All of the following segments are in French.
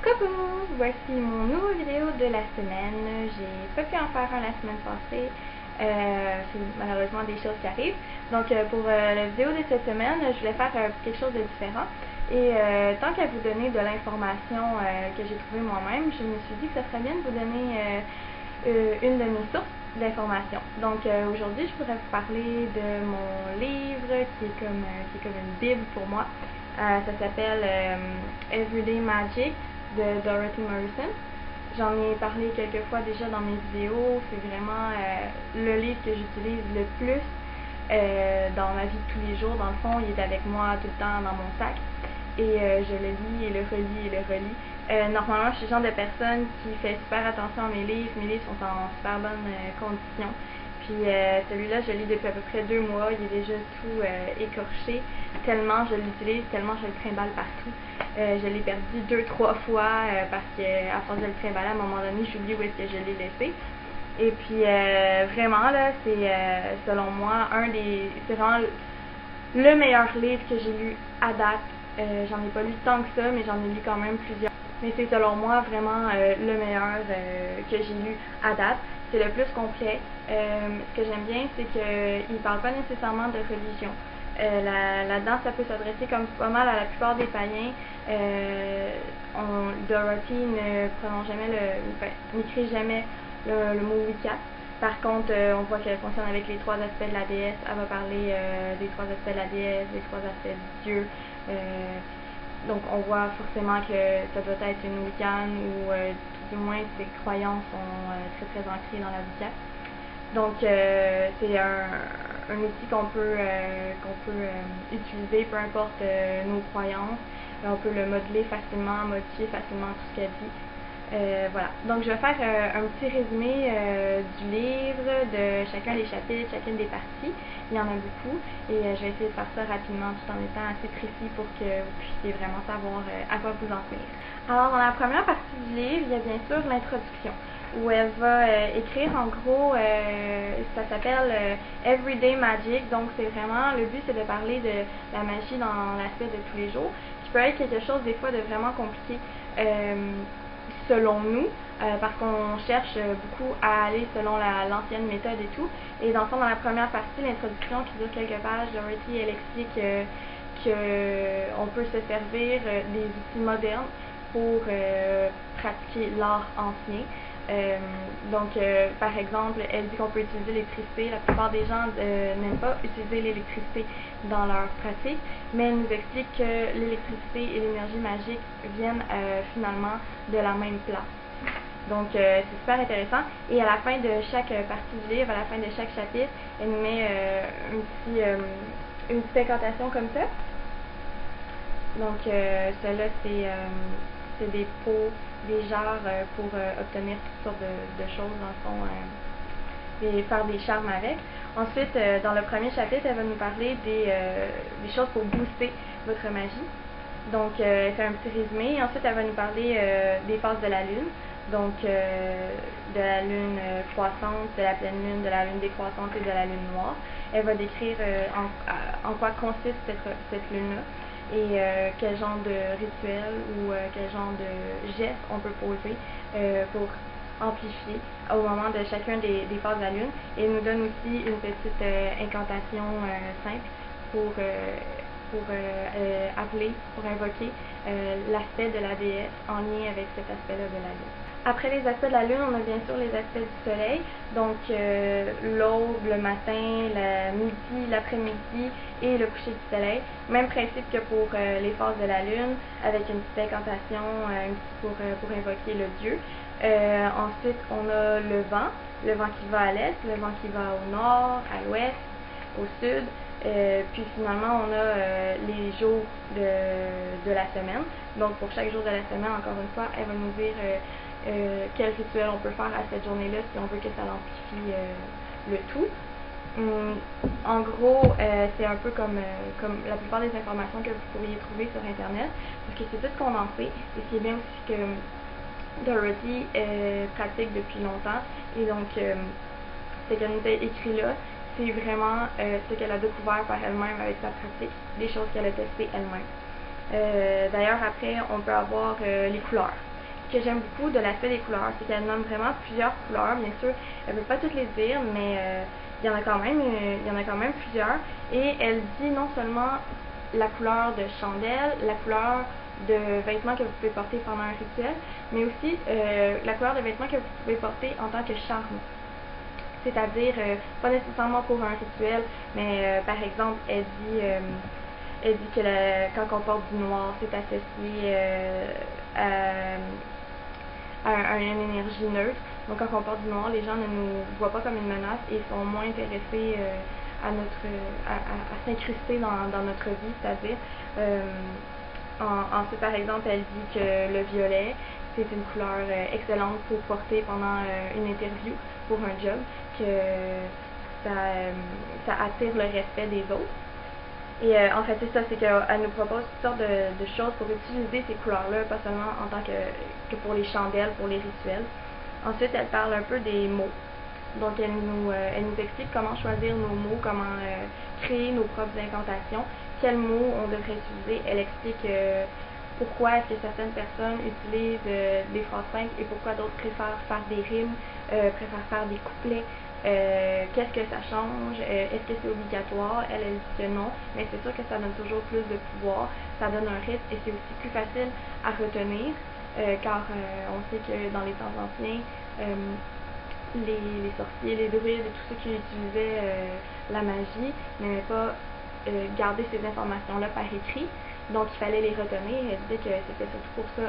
Coucou! Voici mon nouveau vidéo de la semaine. J'ai pas pu en faire un la semaine passée. C'est malheureusement des choses qui arrivent. Donc pour la vidéo de cette semaine, je voulais faire quelque chose de différent. Et tant qu'à vous donner de l'information que j'ai trouvée moi-même, je me suis dit que ça serait bien de vous donner une de mes sources d'informations. Donc aujourd'hui, je pourrais vous parler de mon livre qui est comme une bible pour moi. Ça s'appelle Everyday Magic de Dorothy Morrison. J'en ai parlé quelques fois déjà dans mes vidéos. C'est vraiment le livre que j'utilise le plus dans ma vie de tous les jours. Dans le fond, il est avec moi tout le temps dans mon sac. Et je le lis et le relis et le relis. Normalement, je suis le genre de personne qui fait super attention à mes livres. Mes livres sont en super bonne condition. Puis celui-là, je le lis depuis à peu près 2 mois. Il est déjà tout écorché. Tellement je l'utilise, tellement je le trimballe partout. Je l'ai perdu 2-3 fois parce qu'à force de le trimballer, à un moment donné, j'oublie où est-ce que je l'ai laissé. Et puis vraiment là, c'est selon moi c'est vraiment le meilleur livre que j'ai lu à date. J'en ai pas lu tant que ça, mais j'en ai lu quand même plusieurs. Mais c'est selon moi vraiment le meilleur que j'ai lu à date. C'est le plus complet. Ce que j'aime bien, c'est qu'il ne parle pas nécessairement de religion. Là-dedans, ça peut s'adresser comme pas mal à la plupart des païens. Dorothy ne prononce jamais n'écrit jamais le mot Wicca. Par contre, on voit qu'elle fonctionne avec les 3 aspects de la déesse. Elle va parler des 3 aspects de la déesse, des 3 aspects de Dieu. Donc on voit forcément que ça doit être une Wiccan ou tout du moins ses croyances sont très ancrées dans la Wicca. Donc c'est un outil qu'on peut utiliser peu importe nos croyances. On peut le modeler facilement, modifier facilement tout ce qu'elle dit. Voilà. Donc je vais faire un petit résumé du livre, de chacun des chapitres, chacune des parties. Il y en a beaucoup et je vais essayer de faire ça rapidement tout en étant assez précis pour que vous puissiez vraiment savoir à quoi vous en tenir. Alors dans la première partie du livre, il y a bien sûr l'introduction où elle va écrire en gros, ça s'appelle Everyday Magic, donc c'est vraiment, le but c'est de parler de la magie dans l'aspect de tous les jours, qui peut être quelque chose des fois de vraiment compliqué selon nous, parce qu'on cherche beaucoup à aller selon l'ancienne méthode et tout. Et dans le fond, dans la première partie, l'introduction qui dure quelques pages, Dorothy, elle explique qu'on peut se servir des outils modernes pour pratiquer l'art ancien. Par exemple, elle dit qu'on peut utiliser l'électricité. La plupart des gens n'aiment pas utiliser l'électricité dans leur pratique, mais elle nous explique que l'électricité et l'énergie magique viennent finalement de la même place. Donc, c'est super intéressant. Et à la fin de chaque partie du livre, à la fin de chaque chapitre, elle nous met une petite incantation comme ça. Donc, cela, c'est des pots, des jarres pour obtenir toutes sortes de choses, dans le fond, et faire des charmes avec. Ensuite, dans le premier chapitre, elle va nous parler des choses pour booster votre magie. Donc, elle fait un petit résumé. Ensuite, elle va nous parler des phases de la lune. Donc, de la lune croissante, de la pleine lune, de la lune décroissante et de la lune noire. Elle va décrire en quoi consiste cette lune-là et quel genre de rituel ou quel genre de geste on peut poser pour amplifier au moment de chacun des phases de la lune. Et elle nous donne aussi une petite incantation simple pour appeler, pour invoquer l'aspect de la déesse en lien avec cet aspect-là de la lune. Après les aspects de la lune, on a bien sûr les aspects du soleil, donc l'aube, le matin, le midi, l'après-midi et le coucher du soleil. Même principe que pour les phases de la lune, avec une petite incantation pour invoquer le dieu. Ensuite, on a le vent qui va à l'est, le vent qui va au nord, à l'ouest, au sud. Puis finalement, on a les jours de la semaine. Donc pour chaque jour de la semaine, encore une fois, elle va nous dire quel rituel on peut faire à cette journée-là si on veut que ça amplifie le tout. En gros, c'est un peu comme la plupart des informations que vous pourriez trouver sur Internet, parce que c'est tout ce qu'on en fait. Et c'est bien aussi que Dorothy pratique depuis longtemps. Et donc, ce qu'elle nous a écrit là, c'est vraiment ce qu'elle a découvert par elle-même avec sa pratique, des choses qu'elle a testées elle-même. D'ailleurs, après, on peut avoir les couleurs. que j'aime beaucoup de l'aspect des couleurs, c'est qu'elle nomme vraiment plusieurs couleurs. Bien sûr, elle ne peut pas toutes les dire, mais il y en a quand même plusieurs. Et elle dit non seulement la couleur de chandelle, la couleur de vêtements que vous pouvez porter pendant un rituel, mais aussi la couleur de vêtements que vous pouvez porter en tant que charme. C'est-à-dire, pas nécessairement pour un rituel, mais par exemple, elle dit que quand on porte du noir, c'est associé à une énergie neutre. Donc quand on porte du noir, les gens ne nous voient pas comme une menace et sont moins intéressés à s'incruster dans notre vie, c'est-à-dire ensuite par exemple elle dit que le violet c'est une couleur excellente pour porter pendant une interview pour un job, que ça attire le respect des autres. Et en fait, c'est ça, c'est qu'elle nous propose toutes sortes de choses pour utiliser ces couleurs-là, pas seulement en tant que pour les chandelles, pour les rituels. Ensuite, elle parle un peu des mots. Donc, elle nous explique comment choisir nos mots, comment créer nos propres incantations, quels mots on devrait utiliser. Elle explique pourquoi est-ce que certaines personnes utilisent des phrases simples et pourquoi d'autres préfèrent faire des rimes, préfèrent faire des couplets. Qu'est-ce que ça change? Est-ce que c'est obligatoire? Elle dit que non, mais c'est sûr que ça donne toujours plus de pouvoir, ça donne un rythme et c'est aussi plus facile à retenir, car on sait que dans les temps anciens, les sorciers, les druides et tous ceux qui utilisaient la magie n'aimaient pas garder ces informations-là par écrit, donc il fallait les retenir. Elle disait que c'était surtout pour ça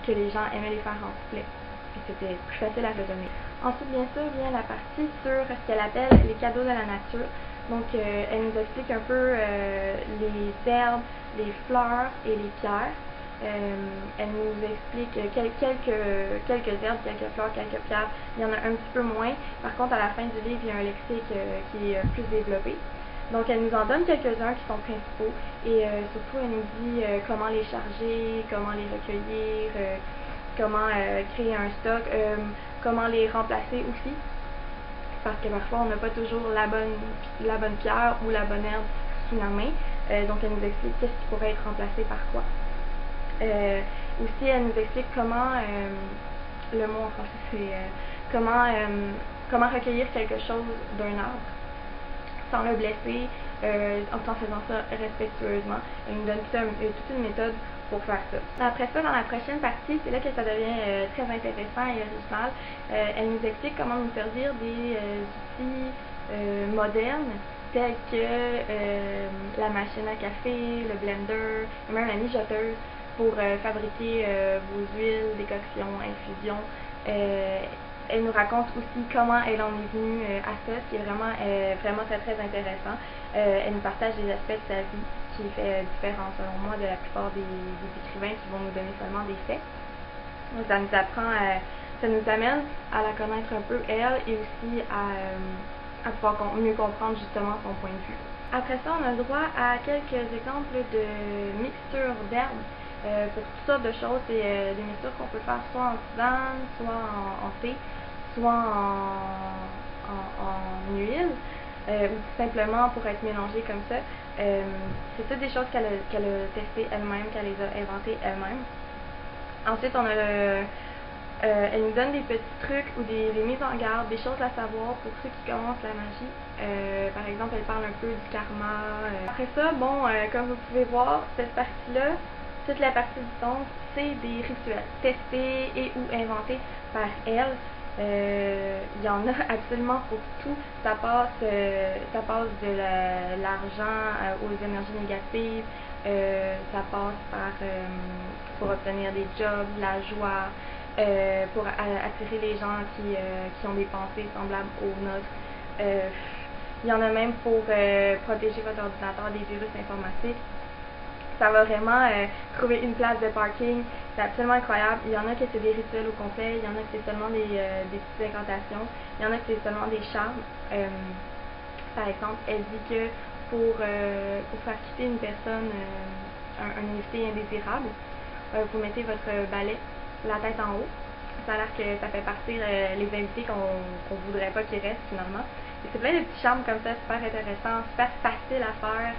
que les gens aimaient les faire en couplet, et c'était plus facile à retenir. Ensuite, bien sûr, vient la partie sur ce qu'elle appelle les cadeaux de la nature. Donc, elle nous explique un peu les herbes, les fleurs et les pierres. Elle nous explique quelques herbes, quelques fleurs, quelques pierres. Il y en a un petit peu moins. Par contre, à la fin du livre, il y a un lexique qui est plus développé. Donc, elle nous en donne quelques-uns qui sont principaux. Et surtout, elle nous dit comment les charger, comment les recueillir, comment créer un stock, comment les remplacer aussi, parce que parfois on n'a pas toujours la bonne pierre ou la bonne herbe sous la main, donc elle nous explique qu'est-ce qui pourrait être remplacé par quoi. Aussi elle nous explique comment, le mot en français c'est comment recueillir quelque chose d'un arbre sans le blesser, en faisant ça respectueusement. Elle nous donne toute une méthode pour faire ça. Après ça, dans la prochaine partie, c'est là que ça devient très intéressant et original. Elle nous explique comment nous servir des outils modernes tels que la machine à café, le blender, et même la mijoteuse pour fabriquer vos huiles, décoctions, infusions. Elle nous raconte aussi comment elle en est venue à ça, ce qui est vraiment très intéressant. Elle nous partage des aspects de sa vie qui fait différent selon moi de la plupart des écrivains qui vont nous donner seulement des faits. Donc ça nous amène à la connaître un peu elle et aussi à pouvoir mieux comprendre justement son point de vue. Après ça, on a le droit à quelques exemples de mixtures d'herbes pour toutes sortes de choses. C'est des mixtures qu'on peut faire soit en tisane, soit en thé, soit en huile, ou tout simplement pour être mélangées comme ça. C'est toutes des choses qu'elle a testées elle-même, qu'elle les a inventées elle-même. Ensuite, on a elle nous donne des petits trucs ou des mises en garde, des choses à savoir pour ceux qui commencent la magie. Par exemple, elle parle un peu du karma. Après ça, bon, comme vous pouvez voir, cette partie-là, toute la partie du ton, c'est des rituels testés et ou inventés par elle. Il y en a absolument pour tout. Ça passe de l'argent aux énergies négatives, ça passe pour obtenir des jobs, la joie, pour attirer les gens qui ont des pensées semblables aux nôtres. Il y en a même pour protéger votre ordinateur des virus informatiques. Ça va vraiment trouver une place de parking. C'est absolument incroyable. Il y en a qui c'est des rituels au complet, il y en a qui c'est seulement des petites incantations, il y en a qui c'est seulement des charmes. Par exemple, elle dit que pour faire quitter une personne, un invité indésirable, vous mettez votre balai la tête en haut. Ça a l'air que ça fait partir les invités qu'on voudrait pas qu'ils restent finalement. Et c'est plein de petits charmes comme ça, super intéressant, super facile à faire.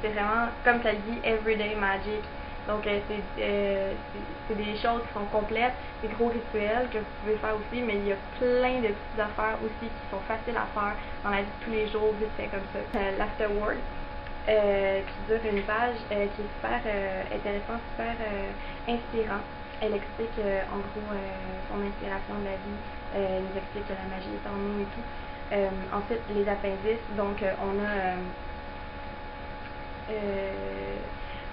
C'est vraiment, comme ça le dit, everyday magic. Donc c'est des choses qui sont complètes, des gros rituels que vous pouvez faire aussi, mais il y a plein de petites affaires aussi qui sont faciles à faire dans la vie de tous les jours, vite fait comme ça. L'afterwork, qui dure une page, qui est super intéressant, super inspirant. Elle explique en gros son inspiration de la vie, elle nous explique que la magie est en nous et tout. Ensuite, les appendices, donc on a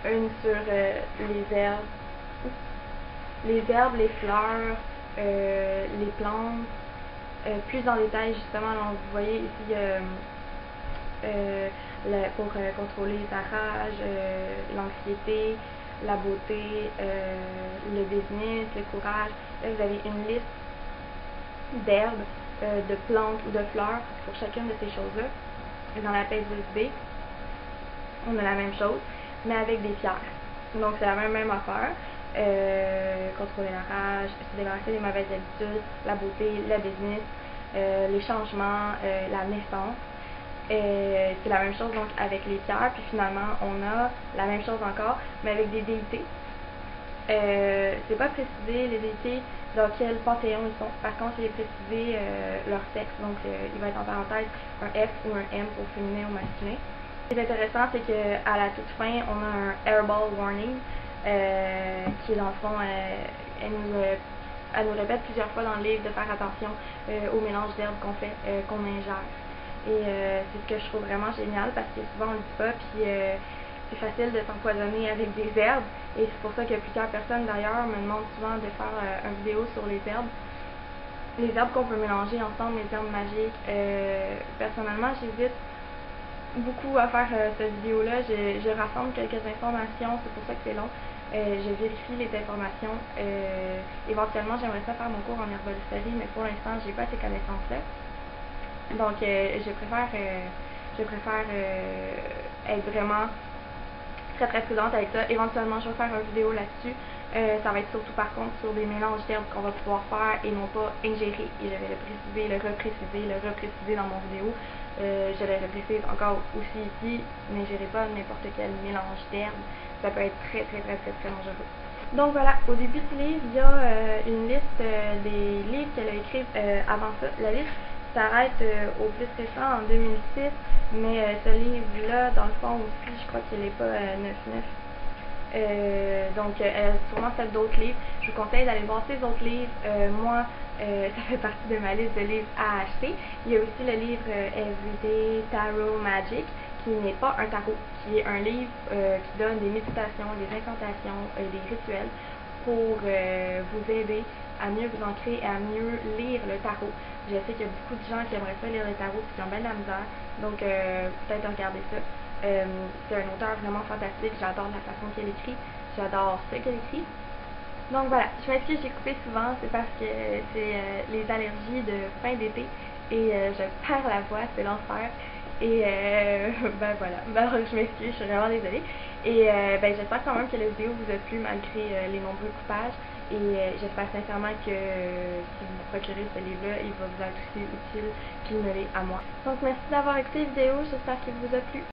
une sur les herbes, les fleurs, les plantes, plus en détail justement. Alors, vous voyez ici pour contrôler sa rage, l'anxiété, la beauté, le business, le courage. Là, vous avez une liste d'herbes, de plantes ou de fleurs pour chacune de ces choses-là. Et dans la page B, on a la même chose, mais avec des pierres. Donc c'est la même affaire. Contrôler la rage, se débarrasser des mauvaises habitudes, la beauté, le business, les changements, la naissance. C'est la même chose donc avec les pierres, puis finalement on a la même chose encore, mais avec des déités. C'est pas précisé les déités dans quel panthéon ils sont. Par contre, il est précisé leur sexe, donc il va être en parenthèse un F ou un M pour féminin ou masculin. Ce qui est intéressant, c'est qu'à la toute fin, on a un airball warning qui est dans le fond, elle nous répète plusieurs fois dans le livre de faire attention au mélange d'herbes qu'on fait, qu'on ingère. Et c'est ce que je trouve vraiment génial parce que souvent on le dit pas, puis c'est facile de s'empoisonner avec des herbes. Et c'est pour ça que plusieurs personnes d'ailleurs me demandent souvent de faire une vidéo sur les herbes. Les herbes qu'on peut mélanger ensemble, les herbes magiques. Personnellement, j'hésite beaucoup à faire cette vidéo-là. Je rassemble quelques informations, c'est pour ça que c'est long. Je vérifie les informations. Éventuellement, j'aimerais ça faire mon cours en herboristerie, mais pour l'instant, j'ai pas ces connaissances-là. Donc, je préfère être vraiment très prudente avec ça. Éventuellement, je vais faire une vidéo là-dessus. Ça va être surtout par contre sur des mélanges d'herbes qu'on va pouvoir faire et non pas ingérer. Et je vais le repréciser dans mon vidéo. Je le reprécise encore aussi ici. N'ingérez pas n'importe quel mélange d'herbes. Ça peut être très dangereux. Donc voilà, au début du livre, il y a une liste des livres qu'elle a écrits avant ça. La liste s'arrête au plus récent, en 2006, mais ce livre-là, dans le fond aussi, je crois qu'il n'est pas 9-9. Donc, elle a sûrement fait d'autres livres. Je vous conseille d'aller voir ces autres livres. Moi, ça fait partie de ma liste de livres à acheter. Il y a aussi le livre Everyday Tarot Magic, qui n'est pas un tarot, qui est un livre qui donne des méditations, des incantations, des rituels pour vous aider à mieux vous ancrer et à mieux lire le tarot. Je sais qu'il y a beaucoup de gens qui aimeraient ça lire le tarot et qui ont bien de la misère, donc peut-être regarder ça. C'est un auteur vraiment fantastique, j'adore la façon qu'elle écrit, j'adore ce qu'elle écrit. Donc voilà, je m'excuse, j'ai coupé souvent, c'est parce que c'est les allergies de fin d'été et je perds la voix, c'est l'enfer. Et ben voilà, alors je m'excuse, je suis vraiment désolée. Et ben j'espère quand même que la vidéo vous a plu malgré les nombreux coupages. Et j'espère sincèrement que si vous procurez ce livre-là, il va vous être aussi utile qu'il ne l'est à moi. Donc merci d'avoir écouté la vidéo, j'espère qu'il vous a plu.